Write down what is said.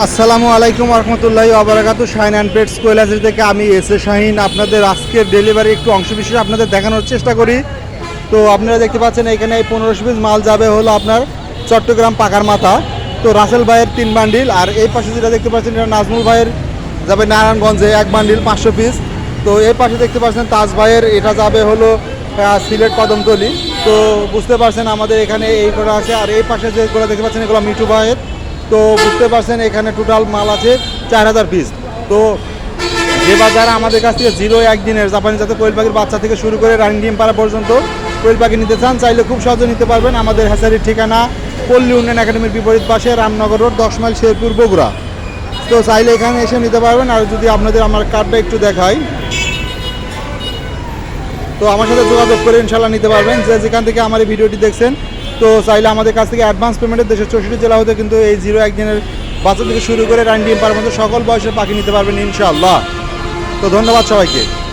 আসসালামু আলাইকুম রহমতুল্লাহি ওয়াবারাকাতু। শাহিন অ্যান্ড পেটস কৈলাসহী থেকে আমি এস এ শাহিন আপনাদের আজকের ডেলিভারি একটু অংশবিশেষ আপনাদের দেখানোর চেষ্টা করি। তো আপনারা দেখতে পাচ্ছেন এখানে এই 1500 পিস মাল যাবে হলো আপনার চট্টগ্রাম পাকার মাথা। তো রাসেল ভাইয়ের 3 বান্ডিল, আর এই পাশে যেটা দেখতে পাচ্ছেন এটা নাজমুল ভাইয়ের যাবে নারায়ণগঞ্জে 1 বান্ডিল 500 পিস। তো এই পাশে দেখতে পাচ্ছেন তাজ ভাইয়ের এটা যাবে হলো সিলেট কদমতলি। তো বুঝতে পারছেন আমাদের এখানে এই করা আছে। আর এই পাশে যেগুলো দেখতে পাচ্ছেন এগুলো মিঠু ভাইয়ের। তো বুঝতে পারছেন এখানে টোটাল মাল আছে 4000 পিস। তো যে বাজার আমাদের কাছ থেকে 0-1 দিনের জাপানি জাতের কোয়েল পাখির বাচ্চা থেকে শুরু করে রানিং ডিম পাড়া পর্যন্ত কোয়েল পাখি নিতে চান চাইলে খুব সহজে নিতে পারবেন। আমাদের হ্যাচারির ঠিকানা পল্লী উন্নয়ন একাডেমির বিপরীত পাশে রামনগর রোড 10 মাইল শেরপুর বগুড়া। তো চাইলে এখানে এসে নিতে পারবেন। আর যদি আপনাদের আমার কার্ডটা একটু দেখাই, তো আমার সাথে যোগাযোগ করে ইনশাল্লাহ নিতে পারবেন যে যেখান থেকে আমার এই ভিডিওটি দেখছেন। তো চাইলে আমাদের কাছ থেকে অ্যাডভান্স পেমেন্টের দেশের 64 জেলা হতে কিন্তু এই 0-1 দিনের বাচ্চা থেকে শুরু করে রানিং ডিম পাড়ার মধ্যে সকল বয়সের পাখি নিতে পারবেন ইনশাআল্লাহ। তো ধন্যবাদ সবাইকে।